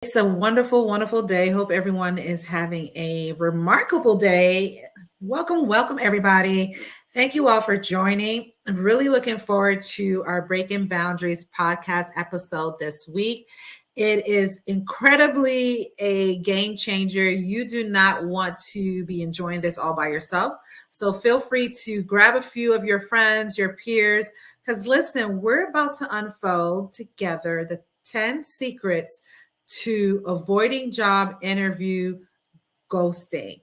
It's a wonderful, wonderful day. Hope everyone is having a remarkable day. Welcome, welcome, everybody. Thank you all for joining. I'm really looking forward to our Breaking Boundaries podcast episode this week. It is incredibly a game changer. You do not want to be enjoying this all by yourself. So feel free to grab a few of your friends, your peers, because listen, we're about to unfold together the 10 secrets to avoiding job interview ghosting.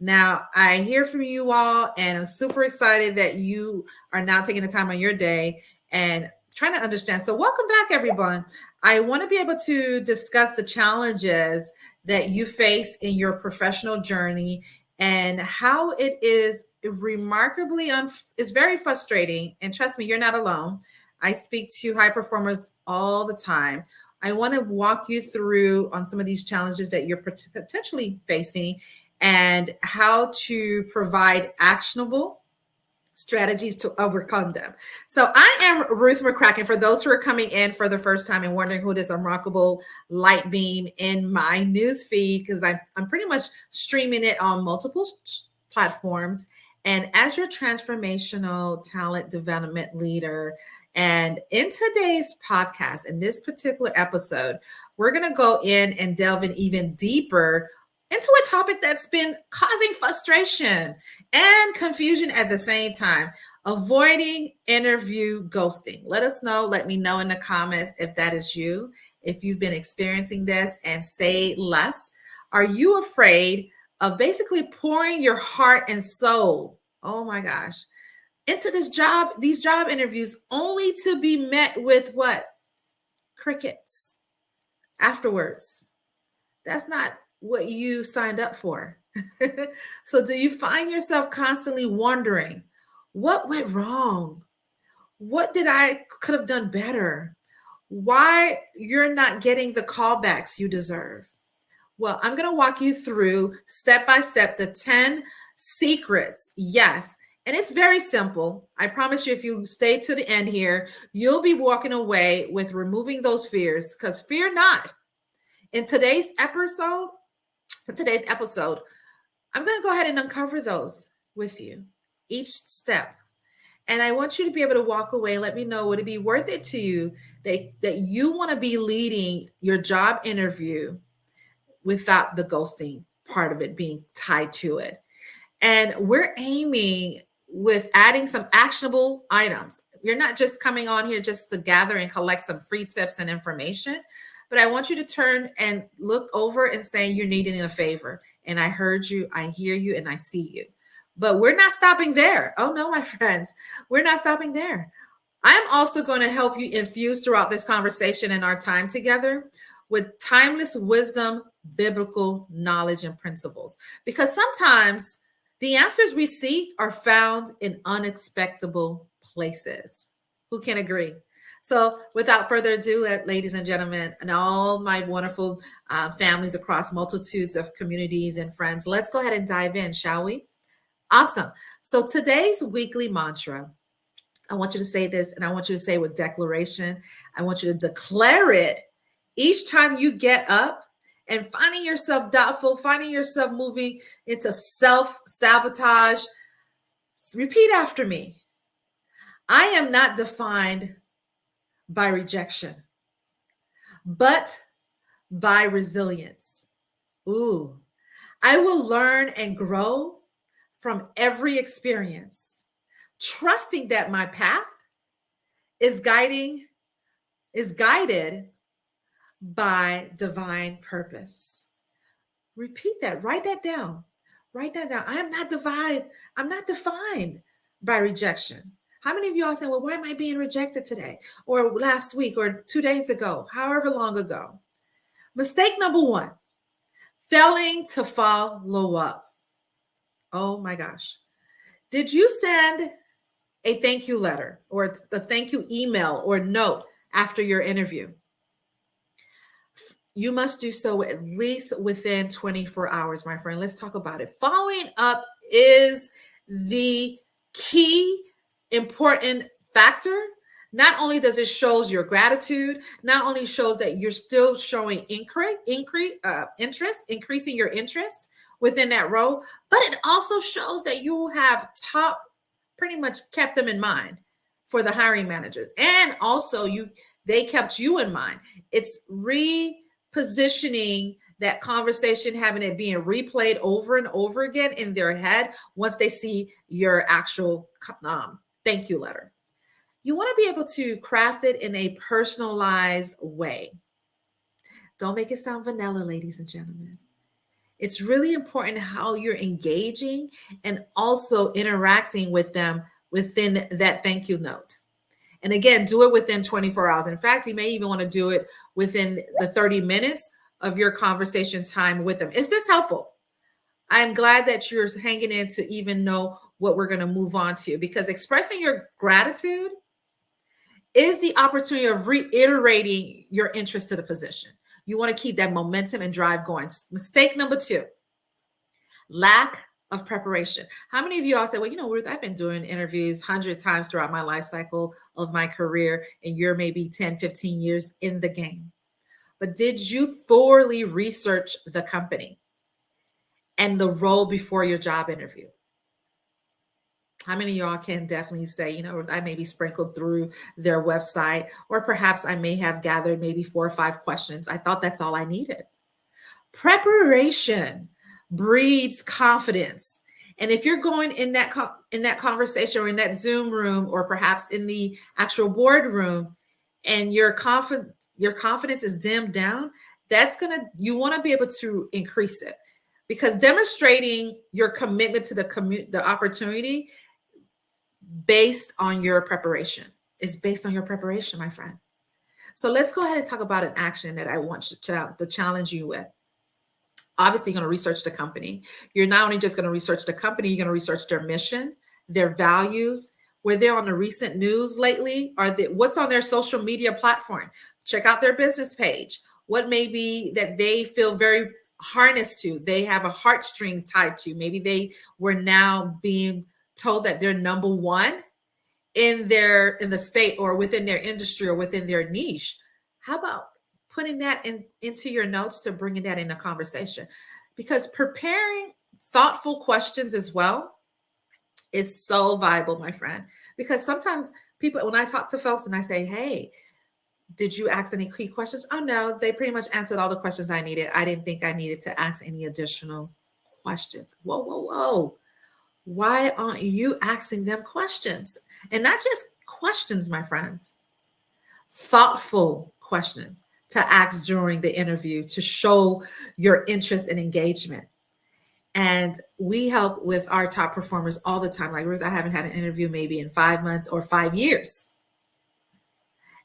Now, I hear from you all, and I'm super excited that you are now taking the time on your day and trying to understand. So, welcome back, everyone. I want to be able to discuss the challenges that you face in your professional journey and how it is remarkably is very frustrating. And trust me, you're not alone. I speak to high performers all the time. I want to walk you through on some of these challenges that you're potentially facing and how to provide actionable strategies to overcome them. So I am Ruth McCracken. For those who are coming in for the first time and wondering who this remarkable light beam in my news feed, because I'm pretty much streaming it on multiple platforms. And as your transformational talent development leader, and in today's podcast, in this particular episode, we're going to go in and delve in even deeper into a topic that's been causing frustration and confusion at the same time: avoiding interview ghosting. Let us know, let me know in the comments if that is you, if you've been experiencing this, and say less. Are you afraid of basically pouring your heart and soul? Oh my gosh, into these job interviews, only to be met with what? Crickets afterwards. That's not what you signed up for. So do you find yourself constantly wondering, what went wrong? What did I could have done better? Why you're not getting the callbacks you deserve? Well, I'm going to walk you through step by step the 10 secrets. Yes. And it's very simple. I promise you, if you stay to the end here, you'll be walking away with removing those fears, because fear not. In today's episode, I'm going to go ahead and uncover those with you, each step. And I want you to be able to walk away and let me know, would it be worth it to you that you want to be leading your job interview without the ghosting part of it being tied to it? And we're aiming with adding some actionable items. You're not just coming on here just to gather and collect some free tips and information, but I want you to turn and look over and say you're needing a favor. And I heard you, I hear you, and I see you. But we're not stopping there. Oh no, my friends, we're not stopping there. I'm also going to help you infuse throughout this conversation and our time together with timeless wisdom, biblical knowledge, and principles. Because sometimes the answers we seek are found in unexpected places. Who can agree? So, without further ado, ladies and gentlemen, and all my wonderful families across multitudes of communities and friends, let's go ahead and dive in, shall we? Awesome. So, today's weekly mantra, I want you to say this, and I want you to say it with declaration. I want you to declare it each time you get up and finding yourself doubtful, finding yourself moving into self-sabotage. Repeat after me. I am not defined by rejection, but by resilience. Ooh, I will learn and grow from every experience, trusting that my path is guided by divine purpose. Repeat that. Write that down. Write that down. I am not defined. I'm not defined by rejection. How many of y'all saying, well, why am I being rejected today? Or last week or 2 days ago, however long ago? Mistake number one, failing to follow up. Oh my gosh. Did you send a thank you letter or a thank you email or note after your interview? You must do so at least within 24 hours, my friend. Let's talk about it. Following up is the key important factor Not only does it shows your gratitude, not only shows that you're still showing interest, increasing your interest within that role, but it also shows that you have pretty much kept them in mind for the hiring manager, and also they kept you in mind. It's repositioning that conversation, having it being replayed over and over again in their head once they see your actual thank you letter. You want to be able to craft it in a personalized way. Don't make it sound vanilla, ladies and gentlemen. It's really important how you're engaging and also interacting with them within that thank you note. And again, do it within 24 hours. In fact, you may even want to do it within the 30 minutes of your conversation time with them. Is this helpful? I'm glad that you're hanging in to even know what we're going to move on to, because expressing your gratitude is the opportunity of reiterating your interest to the position. You want to keep that momentum and drive going. Mistake number 2, lack of preparation. How many of you all say, well, Ruth, I've been doing interviews 100 times throughout my life cycle of my career, and you're maybe 10, 15 years in the game. But did you thoroughly research the company and the role before your job interview? How many of y'all can definitely say, I maybe sprinkled through their website, or perhaps I may have gathered maybe 4 or 5 questions. I thought that's all I needed. Preparation breeds confidence. And if you're going in that conversation, or in that Zoom room, or perhaps in the actual boardroom, and your confidence is dimmed down, you want to be able to increase it, because demonstrating your commitment to the opportunity based on your preparation is based on your preparation, my friend. So let's go ahead and talk about an action that I want to challenge you with. Obviously, you're going to research the company. You're not only just going to research the company, you're going to research their mission, their values, were they on the recent news lately, what's on their social media platform. Check out their business page. What may be that they feel very harnessed to, they have a heartstring tied to. Maybe they were now being told that they're number one in the state, or within their industry, or within their niche. How about putting that into your notes, to bringing that in a conversation? Because preparing thoughtful questions as well is so viable, my friend. Because sometimes people, when I talk to folks and I say, hey, did you ask any key questions? Oh, no, they pretty much answered all the questions I needed. I didn't think I needed to ask any additional questions. Whoa. Why aren't you asking them questions? And not just questions, my friends, thoughtful questions to ask during the interview to show your interest and engagement. And we help with our top performers all the time. Like, Ruth, I haven't had an interview maybe in 5 months or 5 years.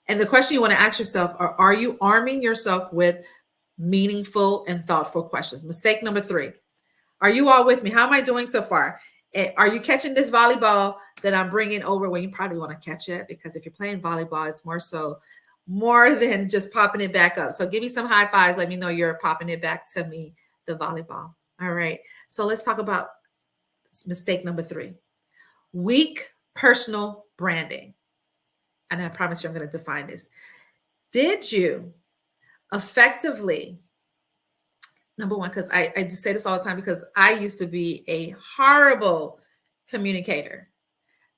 And the question you want to ask yourself are you arming yourself with meaningful and thoughtful questions? Mistake number 3. Are you all with me? How am I doing so far? Are you catching this volleyball that I'm bringing over? Well, you probably want to catch it, because if you're playing volleyball, it's more than just popping it back up. So give me some high fives. Let me know you're popping it back to me, the volleyball. All right. So let's talk about mistake number 3. Weak personal branding. And I promise you I'm going to define this. Did you effectively, number one, because I do say this all the time, because I used to be a horrible communicator,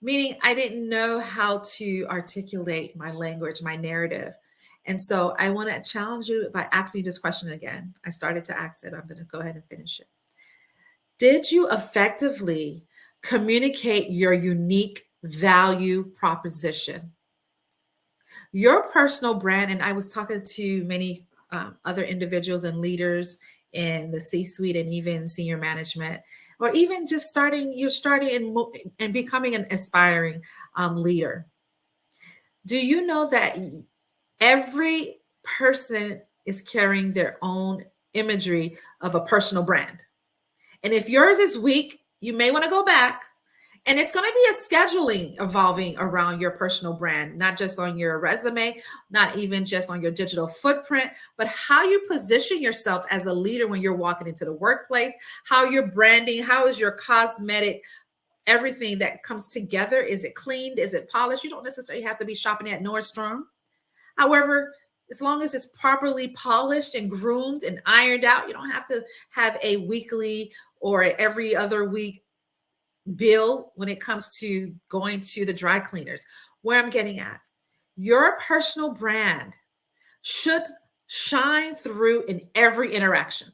meaning I didn't know how to articulate my language, my narrative. And so I want to challenge you by asking you this question again. I started to ask it. I'm going to go ahead and finish it. Did you effectively communicate your unique value proposition? Your personal brand, and I was talking to many other individuals and leaders in the C-suite and even senior management, or even just starting and becoming an aspiring leader. Do you know that every person is carrying their own imagery of a personal brand? And if yours is weak, you may want to go back. And it's going to be a scheduling evolving around your personal brand, not just on your resume, not even just on your digital footprint, but how you position yourself as a leader when you're walking into the workplace, how you're branding, how is your cosmetic everything that comes together. Is it cleaned? Is it polished? You don't necessarily have to be shopping at Nordstrom. However, as long as it's properly polished and groomed and ironed out, you don't have to have a weekly or every other week bill when it comes to going to the dry cleaners. Where I'm getting at, your personal brand should shine through in every interaction.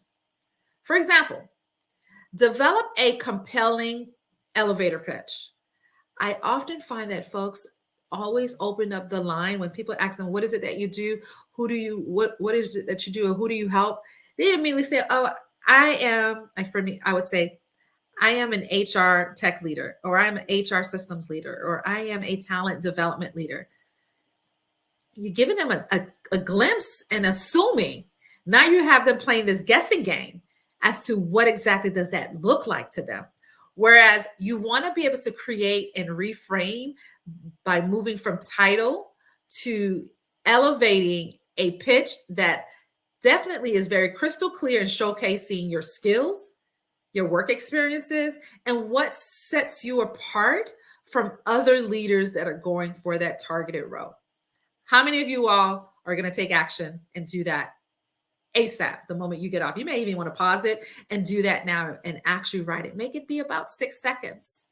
For example, develop a compelling elevator pitch. I often find that folks always open up the line when people ask them, what is it that you do? Who do you, what is it that you do? Or who do you help? They immediately say, oh, I am, like for me, I would say, I am an HR tech leader, or I'm an HR systems leader, or I am a talent development leader. You're giving them a glimpse and assuming. Now you have them playing this guessing game as to what exactly does that look like to them. Whereas you want to be able to create and reframe by moving from title to elevating a pitch that definitely is very crystal clear and showcasing your skills, your work experiences, and what sets you apart from other leaders that are going for that targeted role. How many of you all are going to take action and do that ASAP the moment you get off? You may even want to pause it and do that now and actually write it. Make it be about 6 seconds.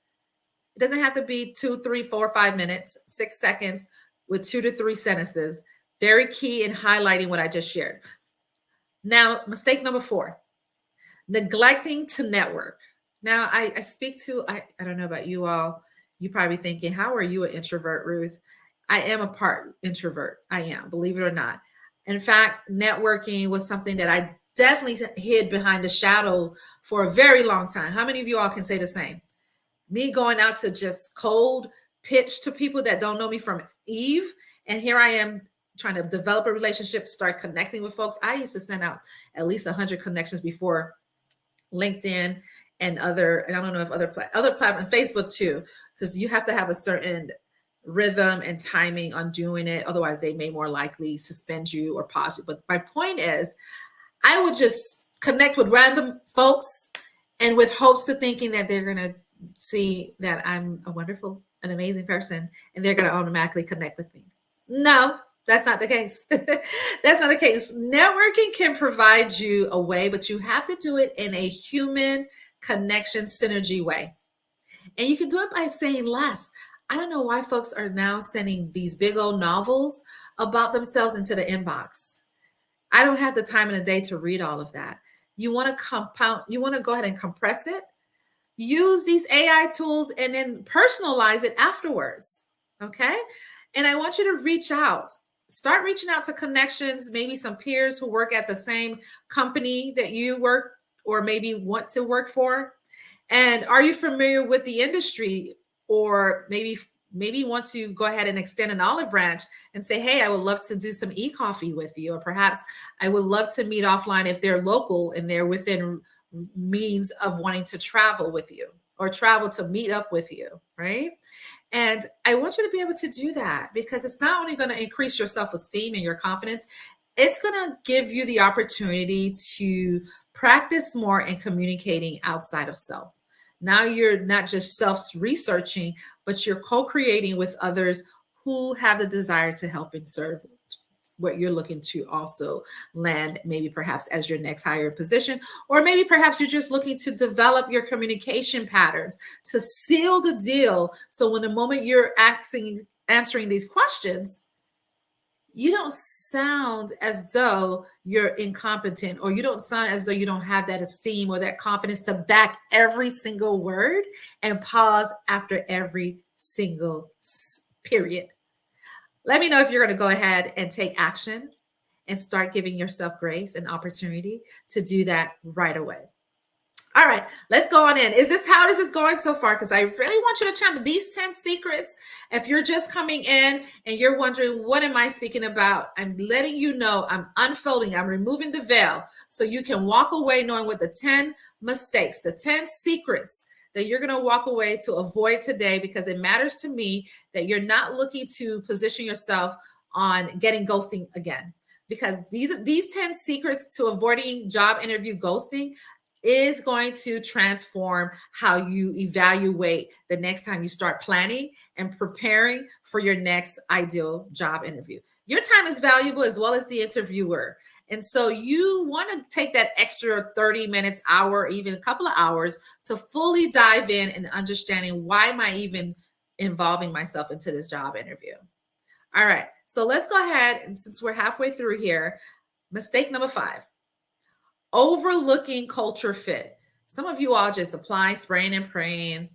It doesn't have to be 2, 3, 4, 5 minutes, 6 seconds with 2 to 3 sentences. Very key in highlighting what I just shared. Now, mistake number 4, neglecting to network. Now, I speak to, I don't know about you all. You probably thinking, how are you an introvert, Ruth? I am a part introvert. I am, believe it or not. In fact, networking was something that I definitely hid behind the shadow for a very long time. How many of you all can say the same? Me going out to just cold pitch to people that don't know me from Eve. And here I am trying to develop a relationship, start connecting with folks. I used to send out at least 100 connections before LinkedIn and I don't know if other platforms, Facebook too, because you have to have a certain rhythm and timing on doing it. Otherwise, they may more likely suspend you or pause you. But my point is, I would just connect with random folks and with hopes to thinking that they're going to see that I'm a wonderful, an amazing person, and they're going to automatically connect with me. No, that's not the case. That's not the case. Networking can provide you a way, but you have to do it in a human connection synergy way. And you can do it by saying less. I don't know why folks are now sending these big old novels about themselves into the inbox. I don't have the time in a day to read all of that. You want to go ahead and compress it, use these AI tools, and then personalize it afterwards. Okay. And I want you to reach out. Start reaching out to connections, maybe some peers who work at the same company that you work or maybe want to work for. And are you familiar with the industry? Or maybe once you go ahead and extend an olive branch and say, hey, I would love to do some e-coffee with you. Or perhaps I would love to meet offline if they're local and they're within means of wanting to travel with you or travel to meet up with you, right? And I want you to be able to do that because it's not only going to increase your self-esteem and your confidence, it's going to give you the opportunity to practice more in communicating outside of self. Now you're not just self-researching, but you're co-creating with others who have the desire to help and serve what you're looking to also land, maybe perhaps as your next higher position, or maybe perhaps you're just looking to develop your communication patterns to seal the deal. So when the moment you're answering these questions, you don't sound as though you're incompetent, or you don't sound as though you don't have that esteem or that confidence to back every single word and pause after every single period. Let me know if you're going to go ahead and take action and start giving yourself grace and opportunity to do that right away. All right, let's go on in. How this is going so far? Because I really want you to chime these 10 secrets. If you're just coming in and you're wondering, what am I speaking about? I'm letting you know, I'm unfolding, I'm removing the veil so you can walk away knowing what the 10 mistakes, the 10 secrets that you're going to walk away to avoid today, because it matters to me that you're not looking to position yourself on getting ghosting again. Because these 10 secrets to avoiding job interview ghosting, is going to transform how you evaluate the next time you start planning and preparing for your next ideal job interview. Your time is valuable as well as the interviewer. And so you want to take that extra 30 minutes, hour, even a couple of hours to fully dive in and understanding why am I even involving myself into this job interview. All right, so let's go ahead. And since we're halfway through here, mistake number 5, overlooking culture fit. Some of you all just apply, spraying and praying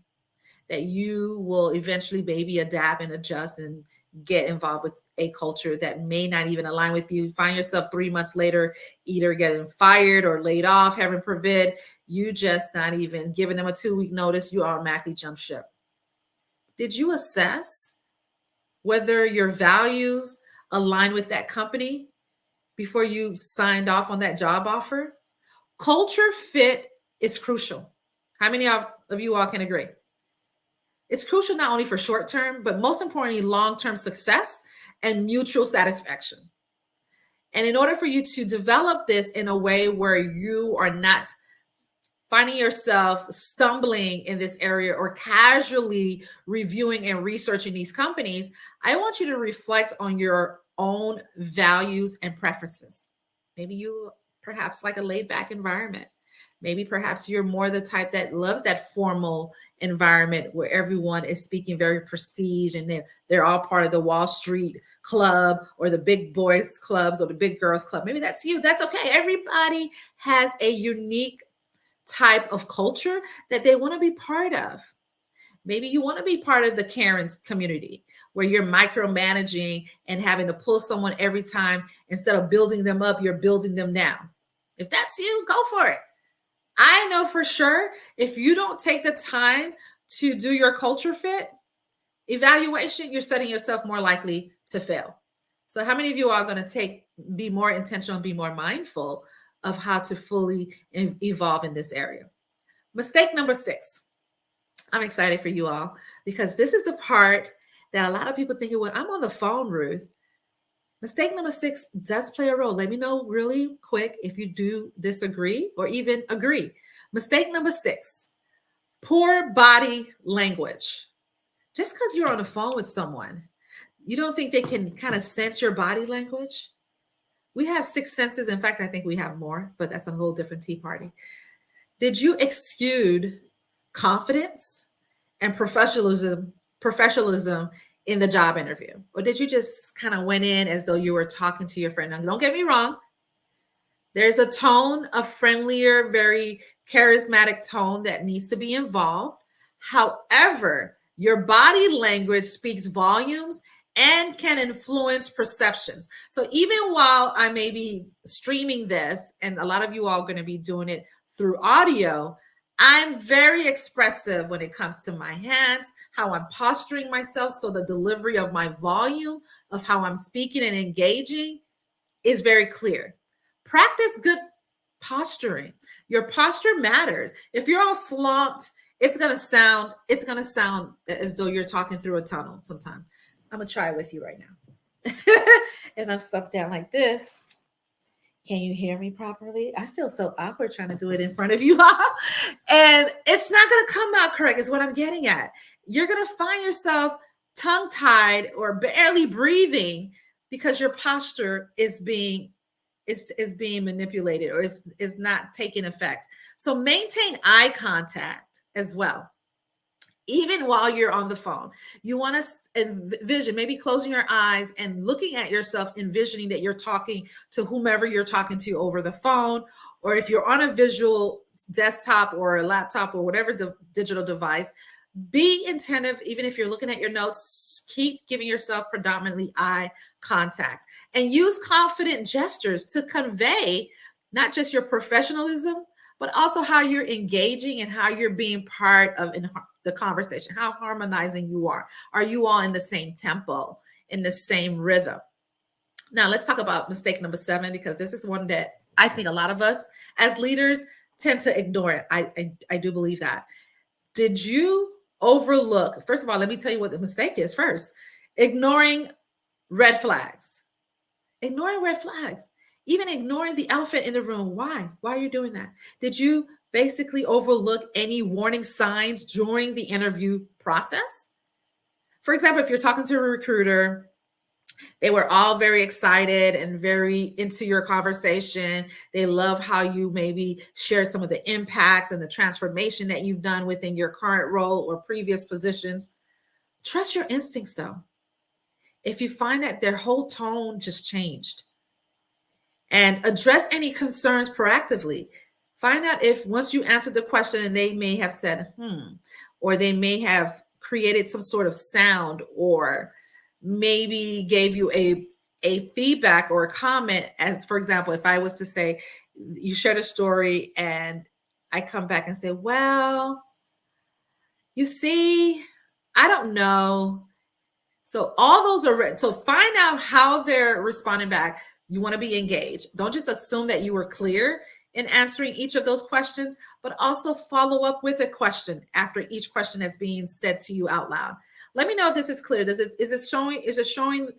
that you will eventually maybe adapt and adjust and get involved with a culture that may not even align with you. Find yourself 3 months later, either getting fired or laid off, heaven forbid, you just not even giving them a 2-week notice, you automatically jump ship. Did you assess whether your values align with that company before you signed off on that job offer? Culture fit is crucial. How many of you all can agree? It's crucial not only for short term, but most importantly, long-term success and mutual satisfaction. And in order for you to develop this in a way where you are not finding yourself stumbling in this area or casually reviewing and researching these companies, I want you to reflect on your own values and preferences. Maybe you perhaps like a laid back environment. Maybe perhaps you're more the type that loves that formal environment where everyone is speaking very prestige and they're all part of the Wall Street club or the big boys clubs or the big girls club. Maybe that's you. That's okay. Everybody has a unique type of culture that they want to be part of. Maybe you want to be part of the Karen's community where you're micromanaging and having to pull someone every time. Instead of building them up, you're building them down. If that's you, go for it. I know for sure if you don't take the time to do your culture fit evaluation, you're setting yourself more likely to fail. So how many of you are going to be more intentional and be more mindful of how to fully evolve in this area? Mistake number 6. I'm excited for you all because this is the part that a lot of people think, well, I'm on the phone, Ruth. Mistake number 6 does play a role. Let me know really quick if you do disagree or even agree. Mistake number 6, poor body language. Just because you're on the phone with someone, you don't think they can kind of sense your body language? We have 6 senses. In fact, I think we have more, but that's a whole different tea party. Did you exude confidence and professionalism in the job interview? Or did you just kind of went in as though you were talking to your friend? Now, don't get me wrong. There's a tone, a friendlier, very charismatic tone that needs to be involved. However, your body language speaks volumes and can influence perceptions. So even while I may be streaming this, and a lot of you all are going to be doing it through audio, I'm very expressive when it comes to my hands, how I'm posturing myself. So the delivery of my volume of how I'm speaking and engaging is very clear. Practice good posturing. Your posture matters. If you're all slumped, it's going to sound as though you're talking through a tunnel sometimes. I'm going to try it with you right now. And I'm stuck down like this. Can you hear me properly? I feel so awkward trying to do it in front of you all. And it's not going to come out correct is what I'm getting at. You're going to find yourself tongue-tied or barely breathing because your posture is being manipulated or is not taking effect. So maintain eye contact as well. Even while you're on the phone, you want to envision, maybe closing your eyes and looking at yourself, envisioning that you're talking to whomever you're talking to over the phone, or if you're on a visual desktop or a laptop or whatever digital device, be attentive. Even if you're looking at your notes, keep giving yourself predominantly eye contact and use confident gestures to convey not just your professionalism, but also how you're engaging and how you're being part of the conversation, how harmonizing you are. Are you all in the same tempo, in the same rhythm? Now, let's talk about mistake number 7, because this is one that I think a lot of us as leaders tend to ignore it. I do believe that. Did you overlook? First of all, let me tell you what the mistake is first. Ignoring red flags. Ignoring red flags. Even ignoring the elephant in the room. Why? Why are you doing that? Did you basically overlook any warning signs during the interview process? For example, if you're talking to a recruiter, they were all very excited and very into your conversation. They love how you maybe share some of the impacts and the transformation that you've done within your current role or previous positions. Trust your instincts though. If you find that their whole tone just changed, and address any concerns proactively. Find out if once you answer the question and they may have said, or they may have created some sort of sound or maybe gave you a feedback or a comment. As for example, if I was to say, you shared a story and I come back and say, well, you see, I don't know. So all those are, so find out how they're responding back. You want to be engaged. Don't just assume that you were clear in answering each of those questions, but also follow up with a question after each question is being said to you out loud. Let me know if this is clear. Is it showing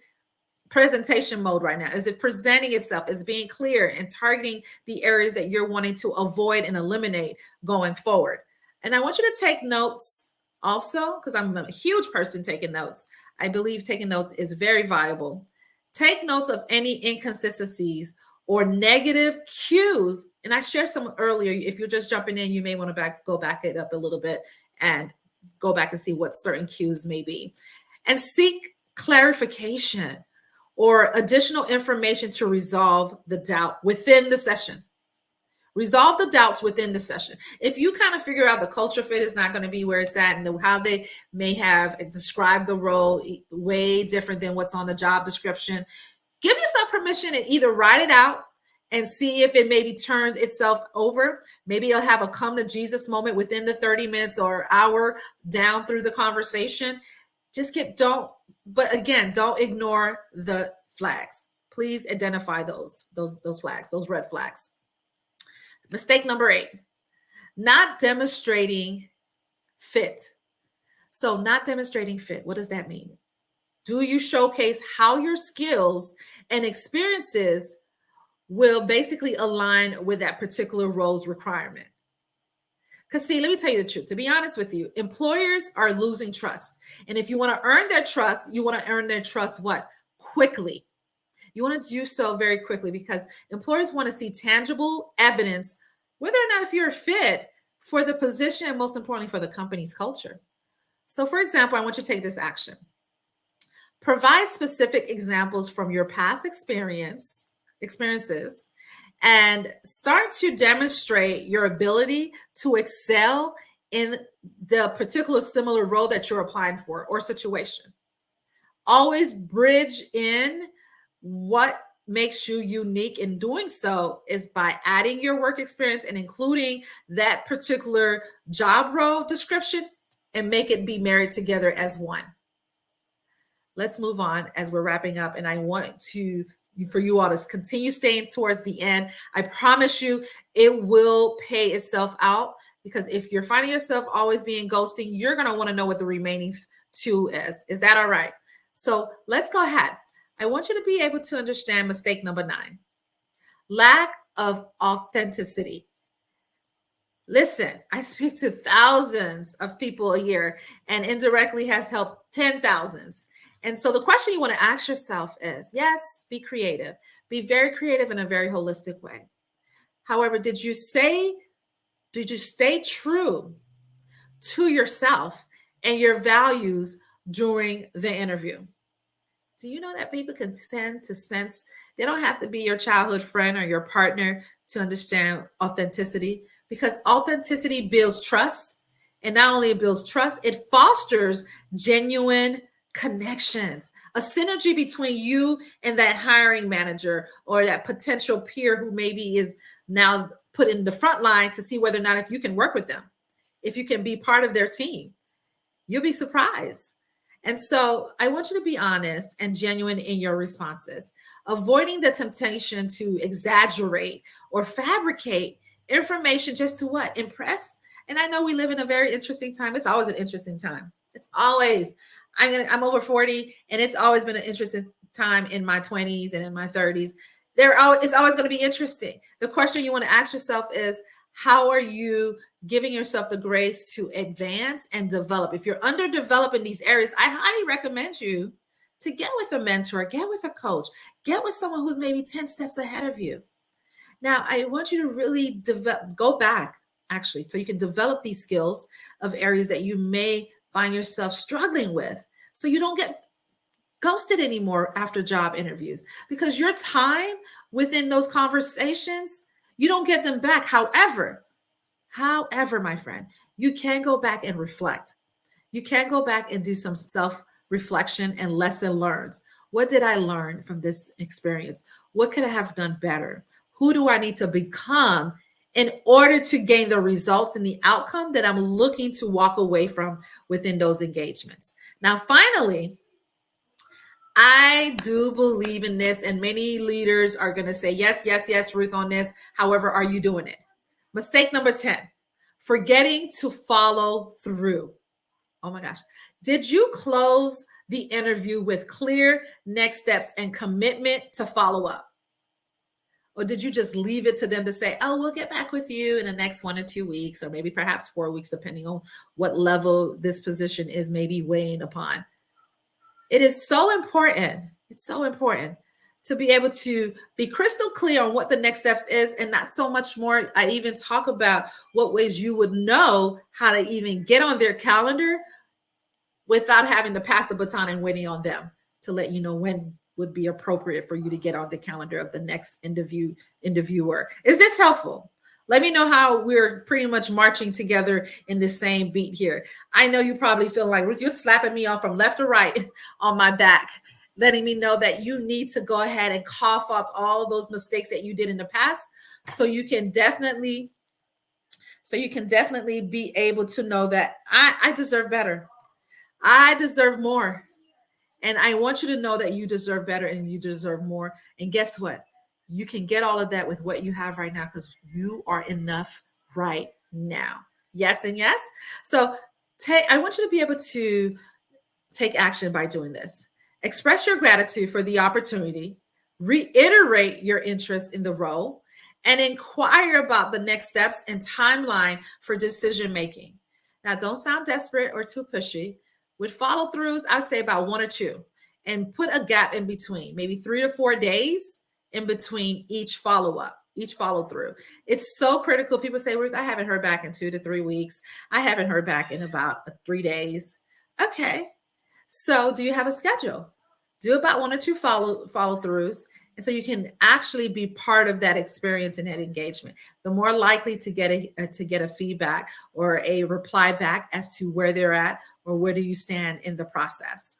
presentation mode right now? Is it presenting itself? Is it being clear and targeting the areas that you're wanting to avoid and eliminate going forward? And I want you to take notes also, because I'm a huge person taking notes. I believe taking notes is very viable. Take notes of any inconsistencies or negative cues. And I shared some earlier. If you're just jumping in, you may want to go back it up a little bit and go back and see what certain cues may be. And seek clarification or additional information to resolve the doubt within the session. Resolve the doubts within the session. If you kind of figure out the culture fit is not going to be where it's at and how they may have described the role way different than what's on the job description, give yourself permission and either write it out and see if it maybe turns itself over. Maybe you'll have a come to Jesus moment within the 30 minutes or hour down through the conversation. But again, don't ignore the flags. Please identify those flags, those red flags. Mistake number 8, not demonstrating fit. So not demonstrating fit, what does that mean? Do you showcase how your skills and experiences will basically align with that particular role's requirement? Because see, let me tell you the truth. To be honest with you, employers are losing trust. And if you want to earn their trust, you want to earn their trust what? Quickly. You want to do so very quickly because employers want to see tangible evidence, whether or not if you're a fit for the position and most importantly for the company's culture. So for example, I want you to take this action. Provide specific examples from your past experiences and start to demonstrate your ability to excel in the particular similar role that you're applying for or situation. Always bridge in what makes you unique. In doing so is by adding your work experience and including that particular job role description and make it be married together as one. Let's move on as we're wrapping up. And I want for you all to continue staying towards the end. I promise you it will pay itself out, because if you're finding yourself always being ghosting, you're going to want to know what the remaining 2 is. Is that all right? So let's go ahead. I want you to be able to understand mistake number 9, lack of authenticity. Listen, I speak to thousands of people a year and indirectly has helped 10,000s. And so the question you want to ask yourself is, yes, be creative, be very creative in a very holistic way. However, did you stay true to yourself and your values during the interview? Do you know that people can tend to sense? They don't have to be your childhood friend or your partner to understand authenticity, because authenticity builds trust. And not only it builds trust, it fosters genuine connections, a synergy between you and that hiring manager or that potential peer who maybe is now put in the front line to see whether or not if you can work with them, if you can be part of their team. You'll be surprised. And so I want you to be honest and genuine in your responses, avoiding the temptation to exaggerate or fabricate information just to what? Impress. And I know we live in a very interesting time. It's always an interesting time. It's always, I'm over 40 and it's always been an interesting time in my 20s and in my 30s. It's always going to be interesting. The question you want to ask yourself is, how are you giving yourself the grace to advance and develop? If you're underdeveloped in these areas, I highly recommend you to get with a mentor, get with a coach, get with someone who's maybe 10 steps ahead of you. Now, I want you to really go back, actually, so you can develop these skills of areas that you may find yourself struggling with, so you don't get ghosted anymore after job interviews, because your time within those conversations, you don't get them back. However, my friend, you can go back and reflect. You can go back and do some self reflection and lesson learns. What did I learn from this experience? What could I have done better? Who do I need to become in order to gain the results and the outcome that I'm looking to walk away from within those engagements? Now, finally, I do believe in this, and many leaders are going to say, yes, yes, yes, Ruth, on this. However, are you doing it? Mistake number 10, forgetting to follow through. Oh my gosh. Did you close the interview with clear next steps and commitment to follow up? Or did you just leave it to them to say, oh, we'll get back with you in the next 1 or 2 weeks, or maybe perhaps 4 weeks, depending on what level this position is maybe weighing upon? It is so important. It's so important to be able to be crystal clear on what the next steps is, and not so much more. I even talk about what ways you would know how to even get on their calendar without having to pass the baton and waiting on them to let you know when would be appropriate for you to get on the calendar of the next interviewer. Is this helpful? Let me know how we're pretty much marching together in the same beat here. I know you probably feel like, Ruth, you're slapping me off from left to right on my back, letting me know that you need to go ahead and cough up all those mistakes that you did in the past, so you can definitely be able to know that I deserve better. I deserve more. And I want you to know that you deserve better and you deserve more. And guess what? You can get all of that with what you have right now, because you are enough right now. Yes and yes. So I want you to be able to take action by doing this. Express your gratitude for the opportunity, reiterate your interest in the role, and inquire about the next steps and timeline for decision making. Now, don't sound desperate or too pushy. With follow throughs, I'd say about 1 or 2, and put a gap in between, maybe 3 to 4 days in between each follow up, each follow through. It's so critical. People say, Ruth, I haven't heard back in 2 to 3 weeks. I haven't heard back in about 3 days. Okay. So do you have a schedule? Do about 1 or 2 follow throughs. And so you can actually be part of that experience and that engagement. The more likely to get a feedback or a reply back as to where they're at or where do you stand in the process.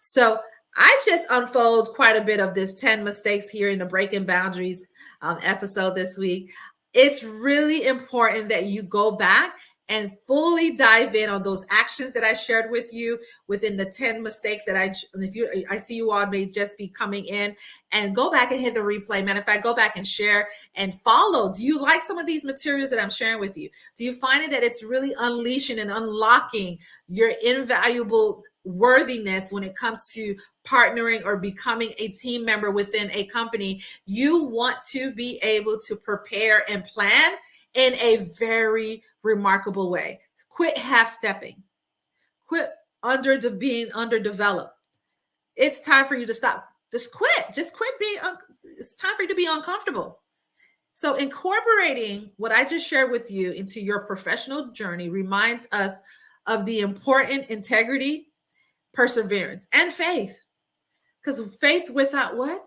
So I just unfold quite a bit of this 10 mistakes here in the Breaking Boundaries episode this week. It's really important that you go back and fully dive in on those actions that I shared with you within the 10 mistakes that I see you all may just be coming in, and go back and hit the replay. Matter of fact, go back and share and follow. Do you like some of these materials that I'm sharing with you? Do you find it that it's really unleashing and unlocking your invaluable worthiness when it comes to partnering or becoming a team member within a company? You want to be able to prepare and plan in a very remarkable way. Quit half-stepping. Quit being underdeveloped. It's time for you to stop. Just quit. Just quit being. It's time for you to be uncomfortable. So incorporating what I just shared with you into your professional journey reminds us of the important integrity, perseverance, and faith. Because faith without what?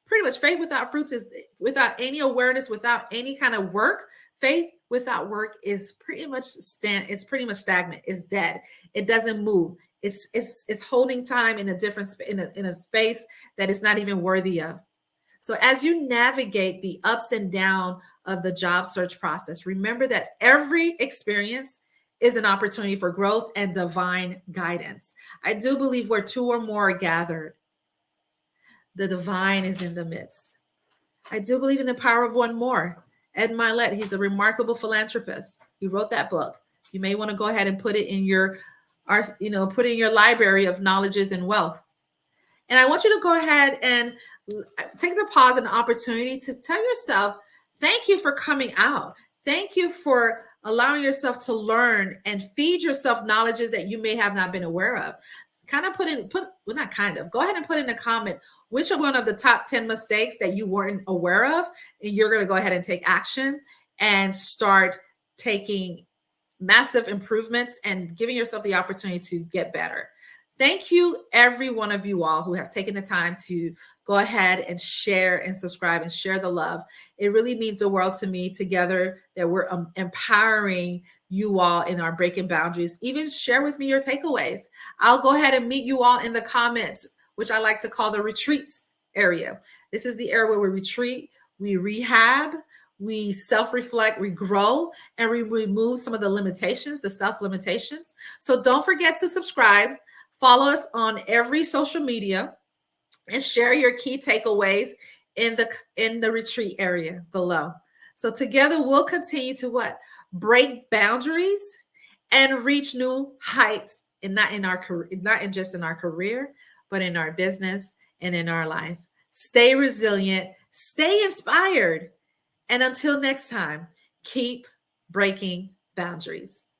Pretty much faith without fruits is without any awareness, without any kind of work. Faith without work is pretty much stagnant. It's dead. It doesn't move. It's holding time in a space that it's not even worthy of. So as you navigate the ups and downs of the job search process, remember that every experience is an opportunity for growth and divine guidance. I do believe where 2 or more are gathered, the divine is in the midst. I do believe in the power of one more. Ed Milet, he's a remarkable philanthropist. He wrote that book. You may want to go ahead and put it in your library of knowledges and wealth. And I want you to go ahead and take the pause and the opportunity to tell yourself, thank you for coming out. Thank you for allowing yourself to learn and feed yourself knowledges that you may have not been aware of. Kind of well, not kind of, go ahead and put in a comment which are one of the top 10 mistakes that you weren't aware of, and you're going to go ahead and take action and start taking massive improvements and giving yourself the opportunity to get better. Thank you, every one of you all who have taken the time to go ahead and share and subscribe and share the love. It really means the world to me together that we're empowering you all in our breaking boundaries. Even share with me your takeaways. I'll go ahead and meet you all in the comments, which I like to call the retreats area. This is the area where we retreat, we rehab, we self-reflect, we grow, and we remove some of the limitations, the self-limitations. So don't forget to subscribe. Follow us on every social media and share your key takeaways in the retreat area below. So together we'll continue to what? Break boundaries and reach new heights, and not in our career, not in just in our career, but in our business and in our life. Stay resilient, stay inspired, and until next time, keep breaking boundaries.